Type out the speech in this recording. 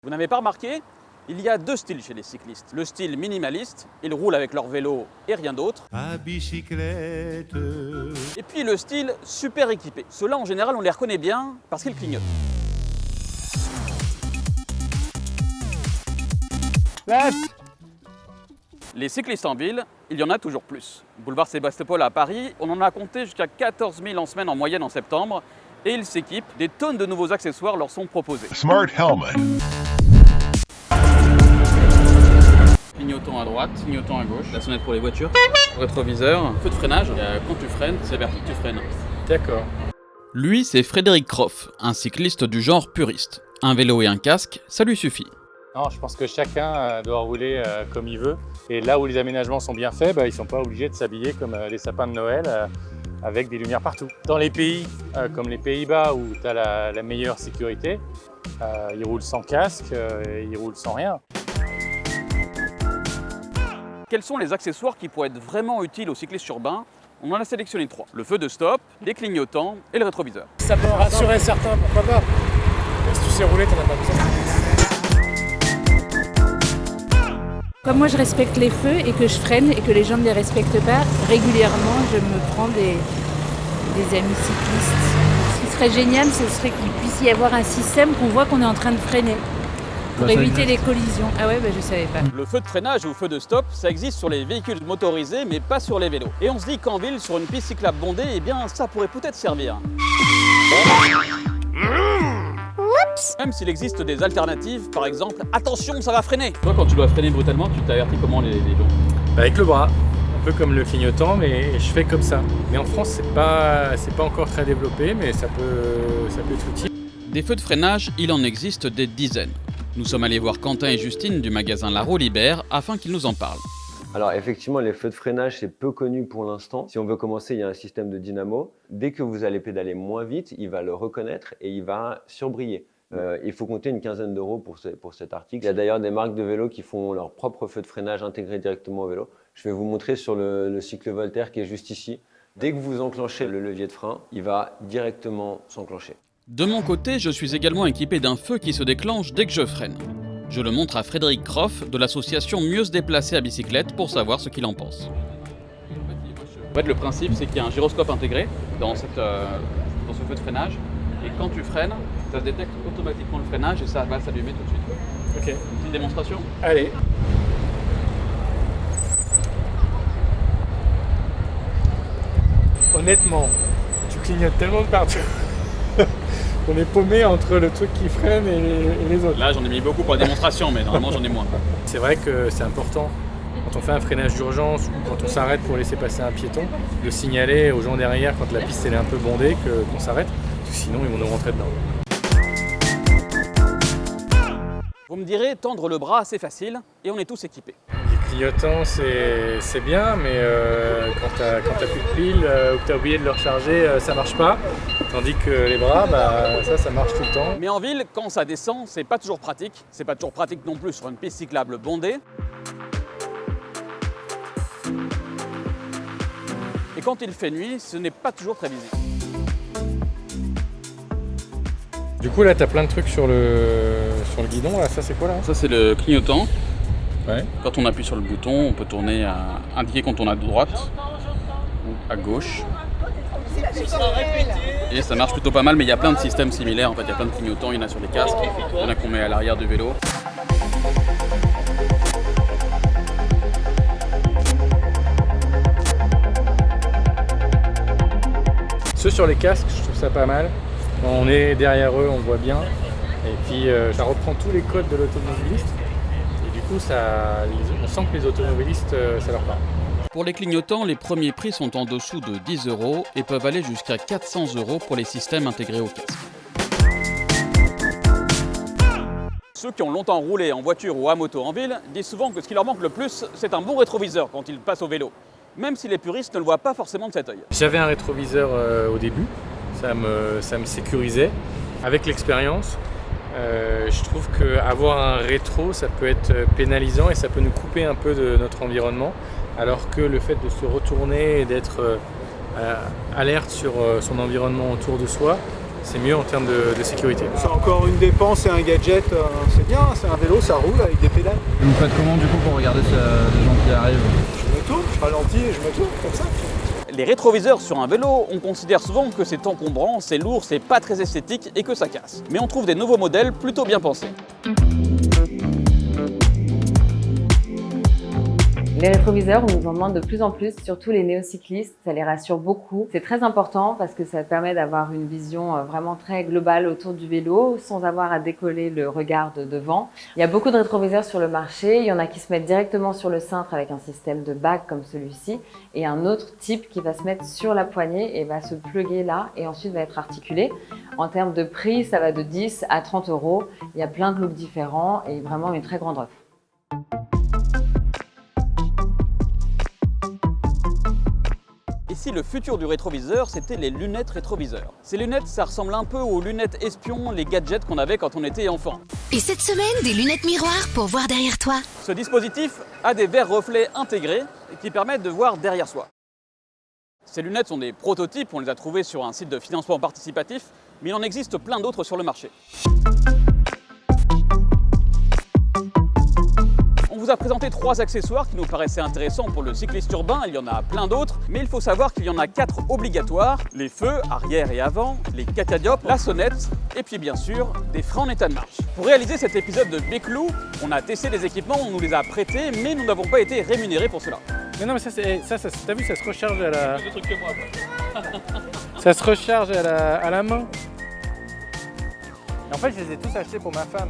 Vous n'avez pas remarqué? Il y a deux styles chez les cyclistes. Le style minimaliste, ils roulent avec leur vélo et rien d'autre. À bicyclette. Et puis le style super équipé. Ceux-là, en général, on les reconnaît bien parce qu'ils clignotent. Les cyclistes en ville, il y en a toujours plus. Boulevard Sébastopol à Paris, on en a compté jusqu'à 14 000 en semaine en moyenne en septembre. Et ils s'équipent, des tonnes de nouveaux accessoires leur sont proposés. Smart helmet. Clignotant à droite, clignotant à gauche, la sonnette pour les voitures, rétroviseur, feu de freinage, quand tu freines, c'est averti que tu freines. D'accord. Lui, c'est Frédéric Croff, un cycliste du genre puriste. Un vélo et un casque, ça lui suffit. Non, je pense que chacun doit rouler comme il veut. Et là où les aménagements sont bien faits, ils ne sont pas obligés de s'habiller comme les sapins de Noël avec des lumières partout. Dans les pays comme les Pays-Bas où tu as la meilleure sécurité, ils roulent sans casque, ils roulent sans rien. Quels sont les accessoires qui pourraient être vraiment utiles aux cyclistes urbains? On en a sélectionné 3. Le feu de stop, les clignotants et le rétroviseur. Ça peut en rassurer certains, pourquoi pas. Mais si tu sais rouler, t'en as pas besoin. Comme moi je respecte les feux et que je freine et que les gens ne les respectent pas, régulièrement je me prends des amis cyclistes. Ce qui serait génial, ce serait qu'il puisse y avoir un système qu'on voit qu'on est en train de freiner pour éviter les collisions. Ah ouais, je savais pas. Le feu de freinage ou feu de stop, ça existe sur les véhicules motorisés mais pas sur les vélos. Et on se dit qu'en ville, sur une piste cyclable bondée, eh bien ça pourrait peut-être servir. Même s'il existe des alternatives, par exemple, attention, ça va freiner. Toi, quand tu dois freiner brutalement, tu t'avertis comment les gens? Avec le bras, un peu comme le clignotant, mais je fais comme ça. Mais en France, c'est pas encore très développé, mais ça peut être utile. Des feux de freinage, il en existe des dizaines. Nous sommes allés voir Quentin et Justine du magasin La Roue Libère afin qu'ils nous en parlent. Alors effectivement, les feux de freinage, c'est peu connu pour l'instant. Si on veut commencer, il y a un système de dynamo. Dès que vous allez pédaler moins vite, il va le reconnaître et il va surbriller. Il faut compter une quinzaine d'euros pour cet article. Il y a d'ailleurs des marques de vélos qui font leur propre feu de freinage intégré directement au vélo. Je vais vous montrer sur le cycle Voltaire qui est juste ici. Dès que vous enclenchez le levier de frein, il va directement s'enclencher. De mon côté, je suis également équipé d'un feu qui se déclenche dès que je freine. Je le montre à Frédéric Croff de l'association Mieux se déplacer à bicyclette pour savoir ce qu'il en pense. En fait, le principe, c'est qu'il y a un gyroscope intégré dans ce feu de freinage. Et quand tu freines, ça détecte automatiquement le freinage et ça va s'allumer tout de suite. Ok. Une petite démonstration? Allez. Honnêtement, tu clignotes tellement de partout. On est paumé entre le truc qui freine et les autres. Là, j'en ai mis beaucoup pour la démonstration, mais normalement, j'en ai moins. C'est vrai que c'est important, quand on fait un freinage d'urgence ou quand on s'arrête pour laisser passer un piéton, de signaler aux gens derrière quand la piste elle est un peu bondée qu'on s'arrête, parce que sinon ils vont nous rentrer dedans. Vous me direz, tendre le bras, c'est facile, et on est tous équipés. Les clignotants, c'est bien, mais quand t'as plus de piles ou que t'as oublié de le recharger, ça marche pas. Tandis que les bras, ça marche tout le temps. Mais en ville, quand ça descend, c'est pas toujours pratique. C'est pas toujours pratique non plus sur une piste cyclable bondée. Et quand il fait nuit, ce n'est pas toujours très visible. Du coup, là, t'as plein de trucs sur le guidon. Là, ça, c'est quoi là? Ça, c'est le clignotant. Ouais. Quand on appuie sur le bouton, on peut tourner à indiquer quand on est à droite ou à gauche. Et ça marche plutôt pas mal, mais il y a plein de systèmes similaires. En fait, il y a plein de clignotants, il y en a sur les casques, il y en a qu'on met à l'arrière du vélo. Ceux sur les casques, je trouve ça pas mal. Quand on est derrière eux, on voit bien. Et puis, ça reprend tous les codes de l'automobiliste. Et du coup, on sent que les automobilistes, ça leur parle. Pour les clignotants, les premiers prix sont en dessous de 10 € et peuvent aller jusqu'à 400 € pour les systèmes intégrés au casque. Ceux qui ont longtemps roulé en voiture ou à moto en ville disent souvent que ce qui leur manque le plus, c'est un bon rétroviseur quand ils passent au vélo. Même si les puristes ne le voient pas forcément de cet œil. J'avais un rétroviseur au début, ça me sécurisait. Avec l'expérience, je trouve qu'avoir un rétro, ça peut être pénalisant et ça peut nous couper un peu de notre environnement. Alors que le fait de se retourner et d'être alerte sur son environnement autour de soi, c'est mieux en termes de sécurité. C'est encore une dépense et un gadget, c'est bien, c'est un vélo, ça roule avec des pédales. Et vous faites comment du coup pour regarder les gens qui arrivent? Je me tourne, je ralentis et je me tourne comme ça. Les rétroviseurs sur un vélo, on considère souvent que c'est encombrant, c'est lourd, c'est pas très esthétique et que ça casse. Mais on trouve des nouveaux modèles plutôt bien pensés. Les rétroviseurs, on nous en demande de plus en plus, surtout les néocyclistes, ça les rassure beaucoup. C'est très important parce que ça permet d'avoir une vision vraiment très globale autour du vélo sans avoir à décoller le regard de devant. Il y a beaucoup de rétroviseurs sur le marché, il y en a qui se mettent directement sur le cintre avec un système de bague comme celui-ci et un autre type qui va se mettre sur la poignée et va se plugger là et ensuite va être articulé. En termes de prix, ça va de 10 à 30 €. Il y a plein de looks différents et vraiment une très grande offre. Et si le futur du rétroviseur, c'était les lunettes rétroviseurs? Ces lunettes, ça ressemble un peu aux lunettes espions, les gadgets qu'on avait quand on était enfant. Et cette semaine, des lunettes miroirs pour voir derrière toi. Ce dispositif a des verres reflets intégrés qui permettent de voir derrière soi. Ces lunettes sont des prototypes, on les a trouvées sur un site de financement participatif, mais il en existe plein d'autres sur le marché. On vous a présenté 3 accessoires qui nous paraissaient intéressants pour le cycliste urbain, il y en a plein d'autres, mais il faut savoir qu'il y en a 4 obligatoires: les feux, arrière et avant, les catadiopes, la sonnette, et puis bien sûr, des freins en état de marche. Pour réaliser cet épisode de Béclou, on a testé des équipements, on nous les a prêtés, mais nous n'avons pas été rémunérés pour cela. Mais non, mais ça t'as vu, ça se recharge à la... Plus de trucs que moi, quoi. Ça se recharge à la main. Et en fait, je les ai tous achetés pour ma femme.